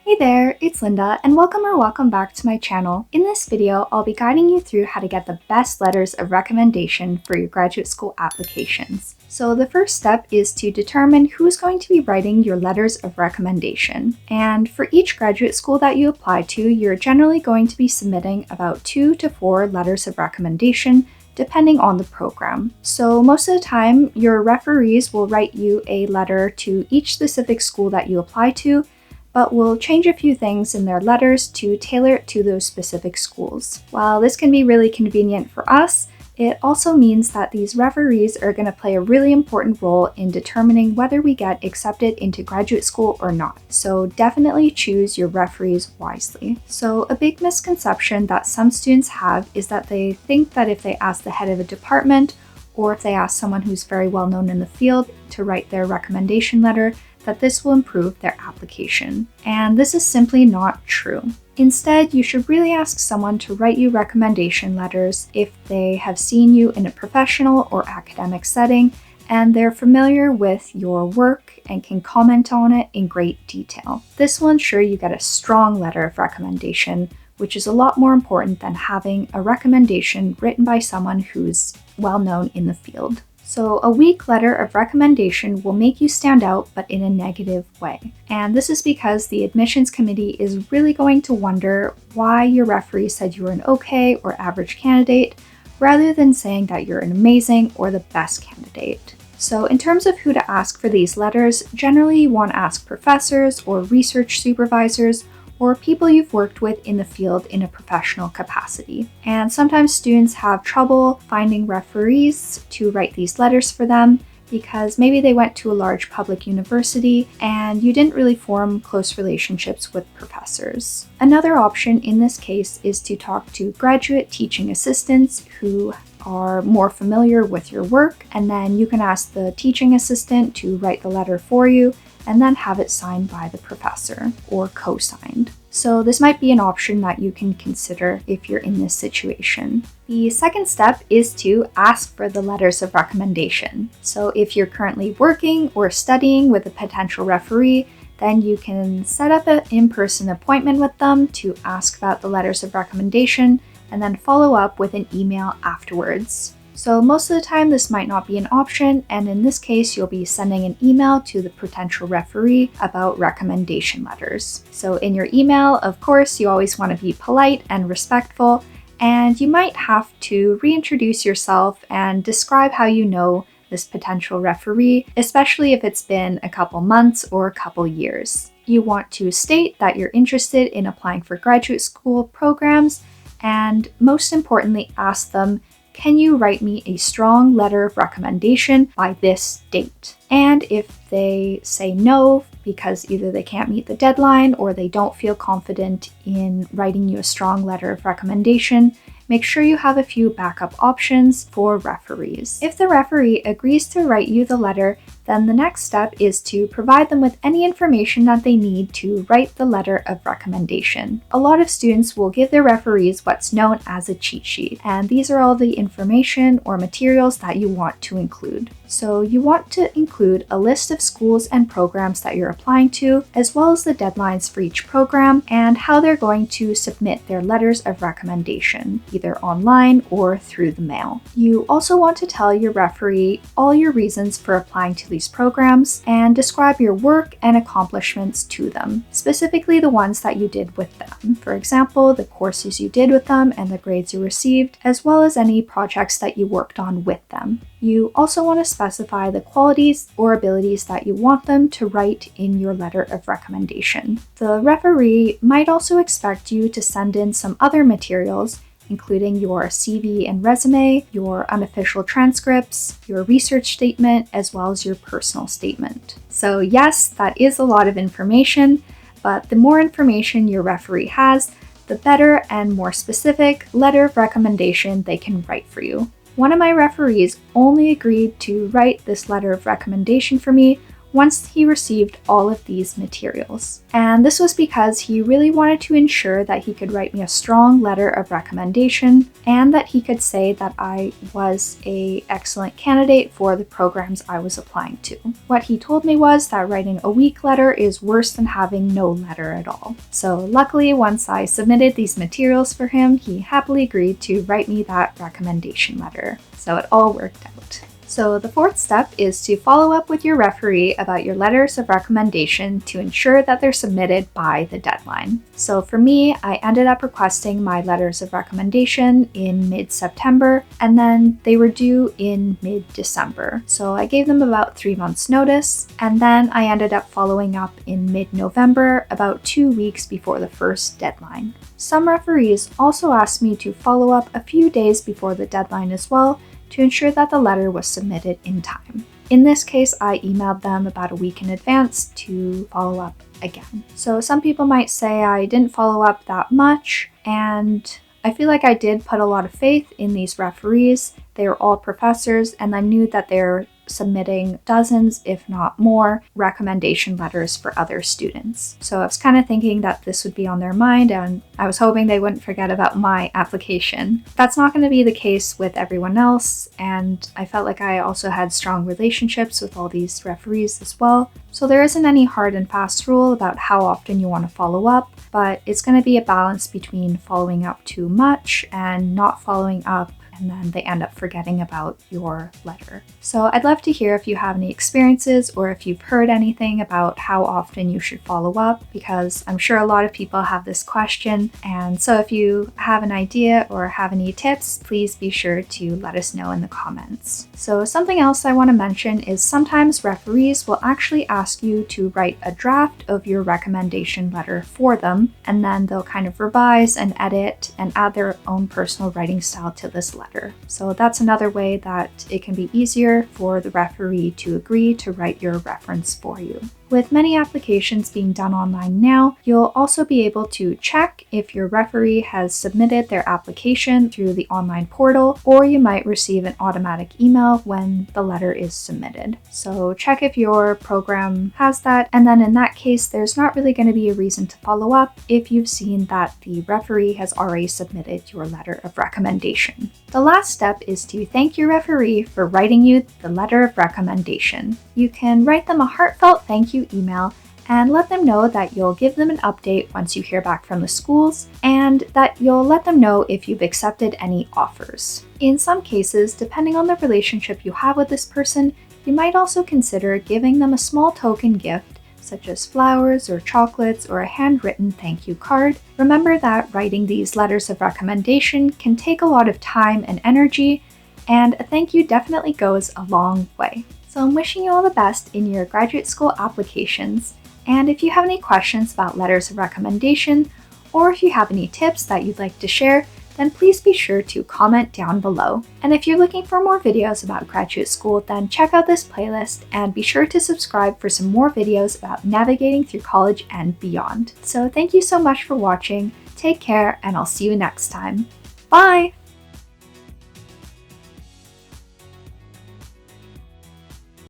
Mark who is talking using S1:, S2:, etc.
S1: Hey there, it's Linda, and welcome back to my channel. In this video, I'll be guiding you through how to get the best letters of recommendation for your graduate school applications. So the first step is to determine who's going to be writing your letters of recommendation. And for each graduate school that you apply to, you're generally going to be submitting about 2 to 4 letters of recommendation, depending on the program. So most of the time, your referees will write you a letter to each specific school that you apply to, but will change a few things in their letters to tailor it to those specific schools. While this can be really convenient for us, it also means that these referees are going to play a really important role in determining whether we get accepted into graduate school or not. So definitely choose your referees wisely. So a big misconception that some students have is that they think that if they ask the head of a department, or if they ask someone who's very well known in the field to write their recommendation letter, that this will improve their application. And this is simply not true. Instead, you should really ask someone to write you recommendation letters if they have seen you in a professional or academic setting and they're familiar with your work and can comment on it in great detail. This will ensure you get a strong letter of recommendation, which is a lot more important than having a recommendation written by someone who's well known in the field. So a weak letter of recommendation will make you stand out, but in a negative way. And this is because the admissions committee is really going to wonder why your referee said you were an okay or average candidate, rather than saying that you're an amazing or the best candidate. So in terms of who to ask for these letters, generally you want to ask professors or research supervisors, or people you've worked with in the field in a professional capacity. And sometimes students have trouble finding referees to write these letters for them because maybe they went to a large public university and you didn't really form close relationships with professors. Another option in this case is to talk to graduate teaching assistants who are more familiar with your work, and then you can ask the teaching assistant to write the letter for you and then have it signed by the professor or co-signed. So this might be an option that you can consider if you're in this situation. The second step is to ask for the letters of recommendation. So if you're currently working or studying with a potential referee, then you can set up an in-person appointment with them to ask about the letters of recommendation and then follow up with an email afterwards. So most of the time this might not be an option, and in this case you'll be sending an email to the potential referee about recommendation letters. So in your email, of course, you always want to be polite and respectful, and you might have to reintroduce yourself and describe how you know this potential referee, especially if it's been a couple months or a couple years. You want to state that you're interested in applying for graduate school programs, and most importantly, ask them, can you write me a strong letter of recommendation by this date? And if they say no, because either they can't meet the deadline or they don't feel confident in writing you a strong letter of recommendation, make sure you have a few backup options for referees. If the referee agrees to write you the letter, then the next step is to provide them with any information that they need to write the letter of recommendation. A lot of students will give their referees what's known as a cheat sheet, and these are all the information or materials that you want to include. So you want to include a list of schools and programs that you're applying to, as well as the deadlines for each program and how they're going to submit their letters of recommendation, either online or through the mail. You also want to tell your referee all your reasons for applying to these programs and describe your work and accomplishments to them, specifically the ones that you did with them. For example, the courses you did with them and the grades you received, as well as any projects that you worked on with them. You also want to specify the qualities or abilities that you want them to write in your letter of recommendation. The referee might also expect you to send in some other materials, including your CV and resume, your unofficial transcripts, your research statement, as well as your personal statement. So yes, that is a lot of information, but the more information your referee has, the better and more specific letter of recommendation they can write for you. One of my referees only agreed to write this letter of recommendation for me once he received all of these materials. And this was because he really wanted to ensure that he could write me a strong letter of recommendation and that he could say that I was an excellent candidate for the programs I was applying to. What he told me was that writing a weak letter is worse than having no letter at all. So luckily, once I submitted these materials for him, he happily agreed to write me that recommendation letter. So it all worked out. So the fourth step is to follow up with your referee about your letters of recommendation to ensure that they're submitted by the deadline. So for me, I ended up requesting my letters of recommendation in mid-September, and then they were due in mid-December. So I gave them about 3 months notice, and then I ended up following up in mid-November, about 2 weeks before the first deadline. Some referees also asked me to follow up a few days before the deadline as well, to ensure that the letter was submitted in time. In this case, I emailed them about a week in advance to follow up again. So some people might say I didn't follow up that much, and I feel like I did put a lot of faith in these referees. They were all professors, and I knew that they're submitting dozens, if not more, recommendation letters for other students. So I was kind of thinking that this would be on their mind, and I was hoping they wouldn't forget about my application. That's not going to be the case with everyone else, and I felt like I also had strong relationships with all these referees as well. So there isn't any hard and fast rule about how often you want to follow up, but it's going to be a balance between following up too much and not following up, and then they end up forgetting about your letter. So I'd love to hear if you have any experiences or if you've heard anything about how often you should follow up, because I'm sure a lot of people have this question. And so if you have an idea or have any tips, please be sure to let us know in the comments. So something else I want to mention is sometimes referees will actually ask you to write a draft of your recommendation letter for them, and then they'll kind of revise and edit and add their own personal writing style to this letter. So that's another way that it can be easier for the referee to agree to write your reference for you. With many applications being done online now, you'll also be able to check if your referee has submitted their application through the online portal, or you might receive an automatic email when the letter is submitted. So check if your program has that, and then in that case, there's not really going to be a reason to follow up if you've seen that the referee has already submitted your letter of recommendation. The last step is to thank your referee for writing you the letter of recommendation. You can write them a heartfelt thank you email and let them know that you'll give them an update once you hear back from the schools, and that you'll let them know if you've accepted any offers. In some cases, depending on the relationship you have with this person, you might also consider giving them a small token gift, such as flowers or chocolates or a handwritten thank you card. Remember that writing these letters of recommendation can take a lot of time and energy, and a thank you definitely goes a long way. So I'm wishing you all the best in your graduate school applications, and if you have any questions about letters of recommendation, or if you have any tips that you'd like to share, then please be sure to comment down below. And if you're looking for more videos about graduate school, then check out this playlist and be sure to subscribe for some more videos about navigating through college and beyond. So thank you so much for watching, take care, and I'll see you next time. Bye!